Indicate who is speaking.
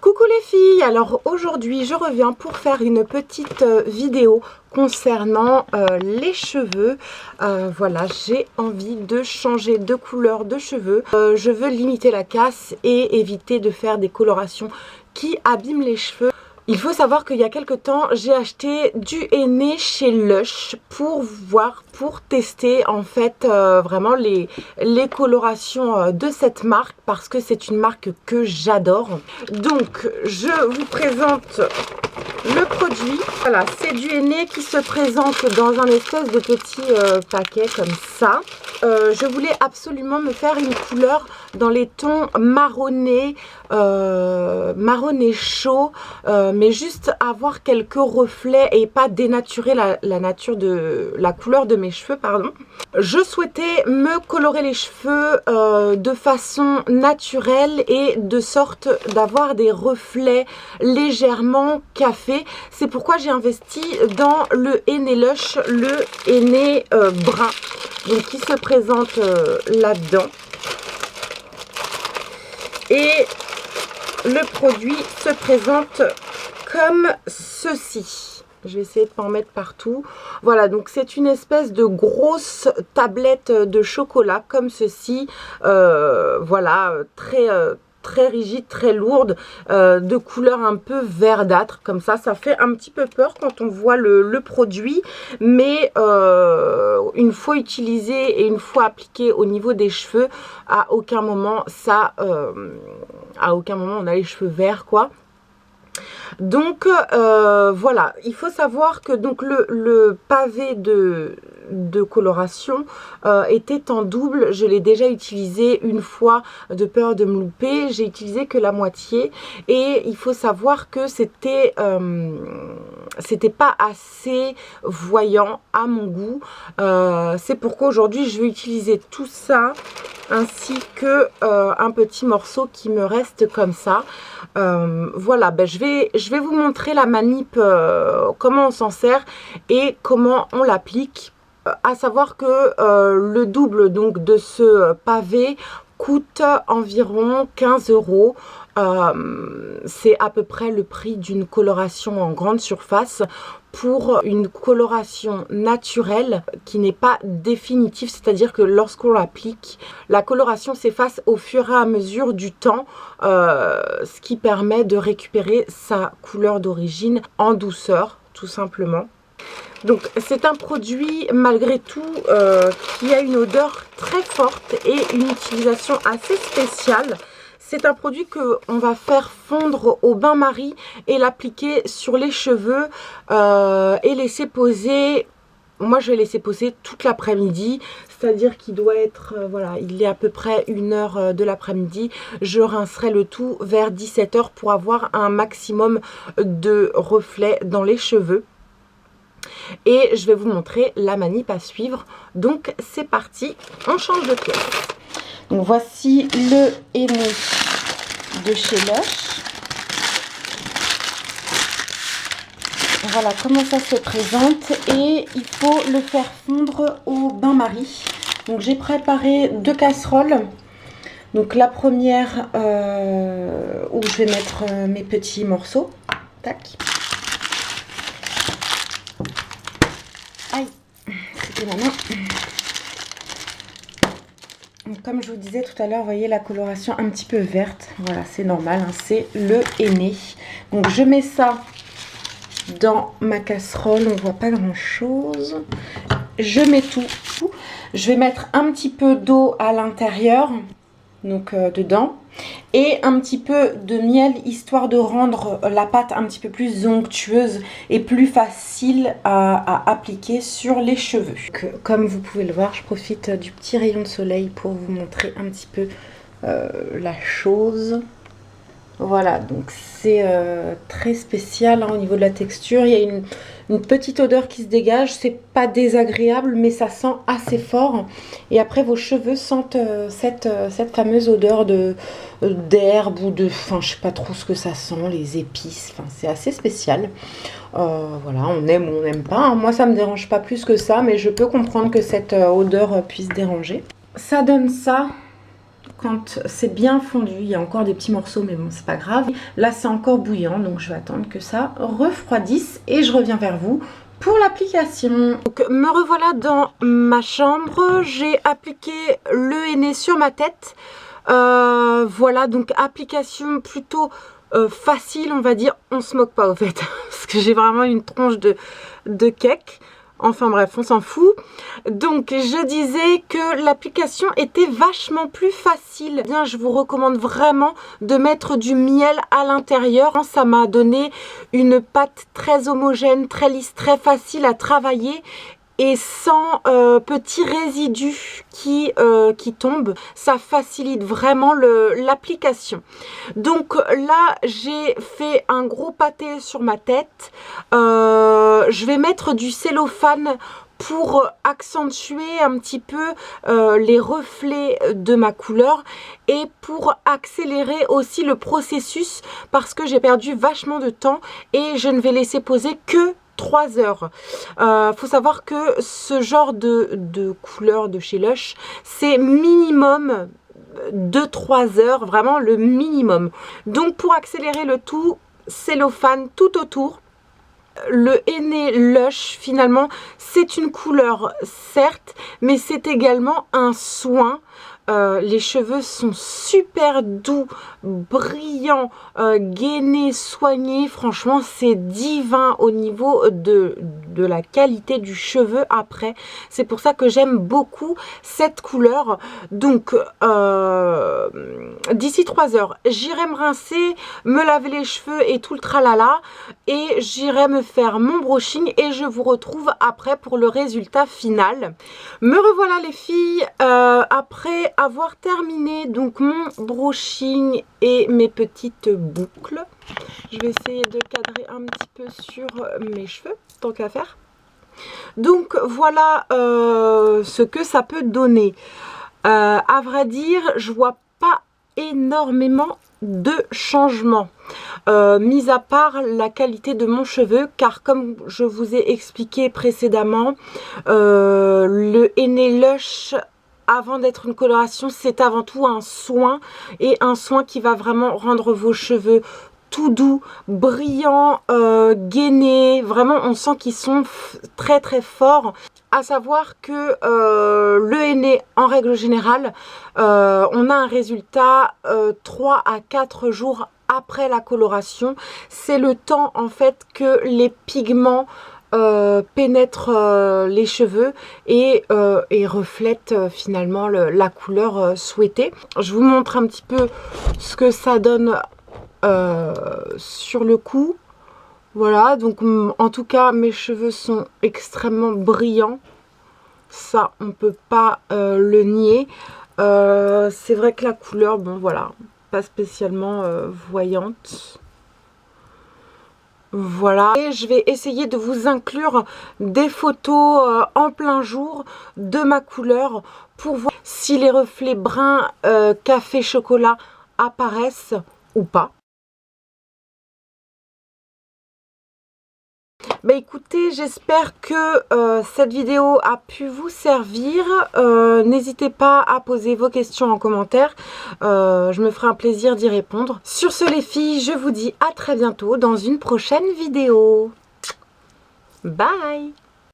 Speaker 1: Coucou les filles, alors aujourd'hui je reviens pour faire une petite vidéo concernant les cheveux. Voilà, j'ai envie de changer de couleur de cheveux. Je veux limiter la casse et éviter de faire des colorations qui abîment les cheveux. Il faut savoir qu'il y a quelques temps, j'ai acheté du henné chez Lush pour tester en fait vraiment les colorations de cette marque parce que c'est une marque que j'adore. Donc je vous présente le produit. Voilà, c'est du henné qui se présente dans un espèce de petit paquet comme ça. Je voulais absolument me faire une couleur dans les tons marronné, marronné chaud, mais juste avoir quelques reflets et pas dénaturer la couleur de mes cheveux, pardon. Je souhaitais me colorer les cheveux de façon naturelle et de sorte d'avoir des reflets légèrement café. C'est pourquoi j'ai investi dans le henné Lush, le henné brun, donc qui se présente là-dedans. Et le produit se présente comme ceci. Je vais essayer de ne pas en mettre partout. Voilà, donc c'est une espèce de grosse tablette de chocolat comme ceci. Voilà, très rigide, très lourde, de couleur un peu verdâtre comme ça. Ça fait un petit peu peur quand on voit le produit, mais une fois utilisé et une fois appliqué au niveau des cheveux, à aucun moment on a les cheveux verts, quoi. Donc voilà, il faut savoir que donc le pavé de coloration était en double. Je l'ai déjà utilisé une fois de peur de me louper. J'ai utilisé que la moitié et il faut savoir que c'était pas assez voyant à mon goût. C'est pourquoi aujourd'hui je vais utiliser tout ça ainsi que un petit morceau qui me reste comme ça. Voilà, ben je vais vous montrer la manip, comment on s'en sert et comment on l'applique. À savoir que le double donc de ce pavé coûte environ 15 €. C'est à peu près le prix d'une coloration en grande surface pour une coloration naturelle qui n'est pas définitive, c'est-à-dire que lorsqu'on l'applique, la coloration s'efface au fur et à mesure du temps, ce qui permet de récupérer sa couleur d'origine en douceur, tout simplement. Donc c'est un produit malgré tout qui a une odeur très forte et une utilisation assez spéciale. C'est un produit qu'on va faire fondre au bain-marie et l'appliquer sur les cheveux et laisser poser. Moi je vais laisser poser toute l'après-midi, c'est-à-dire qu'il doit être, voilà, il est à peu près 1h de l'après-midi. Je rincerai le tout vers 17 h pour avoir un maximum de reflets dans les cheveux. Et je vais vous montrer la manip à suivre. Donc c'est parti, on change de pièce. Donc voici le henné de chez Lush. Voilà comment ça se présente et il faut le faire fondre au bain-marie. Donc j'ai préparé 2 casseroles. Donc la première où je vais mettre mes petits morceaux. Tac. Aïe, c'était ma main. Comme je vous disais tout à l'heure, vous voyez la coloration un petit peu verte. Voilà, c'est normal, hein, c'est le henné. Donc je mets ça dans ma casserole, on voit pas grand chose. Je mets tout. Je vais mettre un petit peu d'eau à l'intérieur, donc dedans, et un petit peu de miel, histoire de rendre la pâte un petit peu plus onctueuse et plus facile à appliquer sur les cheveux. Comme vous pouvez le voir, je profite du petit rayon de soleil pour vous montrer un petit peu la chose. Voilà, donc c'est très spécial, hein, au niveau de la texture. Il y a une petite odeur qui se dégage. C'est pas désagréable, mais ça sent assez fort. Et après, vos cheveux sentent cette fameuse odeur d'herbe ou de... Enfin, je sais pas trop ce que ça sent, les épices. Enfin, c'est assez spécial. Voilà, on aime ou on n'aime pas, hein. Moi, ça me dérange pas plus que ça, mais je peux comprendre que cette odeur puisse déranger. Ça donne ça quand c'est bien fondu. Il y a encore des petits morceaux, mais bon, c'est pas grave. Là, c'est encore bouillant, donc je vais attendre que ça refroidisse et je reviens vers vous pour l'application. Donc me revoilà dans ma chambre. J'ai appliqué le henné sur ma tête. Voilà, donc application plutôt facile, on va dire. On se moque pas au fait, parce que j'ai vraiment une tronche de cake. Enfin bref, on s'en fout. Donc je disais que l'application était vachement plus facile. Bien, je vous recommande vraiment de mettre du miel à l'intérieur. Ça m'a donné une pâte très homogène, très lisse, très facile à travailler et sans petits résidus qui tombent. Ça facilite vraiment l'application. Donc là, j'ai fait un gros pâté sur ma tête. Je vais mettre du cellophane pour accentuer un petit peu les reflets de ma couleur et pour accélérer aussi le processus parce que j'ai perdu vachement de temps et je ne vais laisser poser que 3 heures. Faut savoir que ce genre de couleur de chez Lush, c'est minimum 2-3 heures, vraiment le minimum. Donc pour accélérer le tout, cellophane tout autour. Le henné Lush, finalement, c'est une couleur, certes, mais c'est également un soin. Les cheveux sont super doux, brillants, gainés, soignés. Franchement, c'est divin au niveau de la qualité du cheveu après. C'est pour ça que j'aime beaucoup cette couleur. Donc, d'ici 3 heures, j'irai me rincer, me laver les cheveux et tout le tralala. Et j'irai me faire mon brushing et je vous retrouve après pour le résultat final. Me revoilà les filles, après avoir terminé donc mon brushing et mes petites boucles. Je vais essayer de cadrer un petit peu sur mes cheveux, tant qu'à faire. Donc voilà ce que ça peut donner. À vrai dire, je vois pas énormément de changements, mis à part la qualité de mon cheveu, car comme je vous ai expliqué précédemment, le henné Lush, avant d'être une coloration, c'est avant tout un soin, et un soin qui va vraiment rendre vos cheveux tout doux, brillants, gainés. Vraiment, on sent qu'ils sont très très forts. À savoir que le henné, en règle générale, on a un résultat 3 à 4 jours après la coloration. C'est le temps en fait que les pigments pénètrent les cheveux et reflètent finalement la couleur souhaitée. Je vous montre un petit peu ce que ça donne sur le cou. Voilà, donc en tout cas mes cheveux sont extrêmement brillants, ça on peut pas le nier. C'est vrai que la couleur, bon voilà, pas spécialement voyante. Voilà, et je vais essayer de vous inclure des photos en plein jour de ma couleur pour voir si les reflets bruns café chocolat apparaissent ou pas. Bah écoutez, j'espère que cette vidéo a pu vous servir. N'hésitez pas à poser vos questions en commentaire. Je me ferai un plaisir d'y répondre. Sur ce les filles, je vous dis à très bientôt dans une prochaine vidéo. Bye!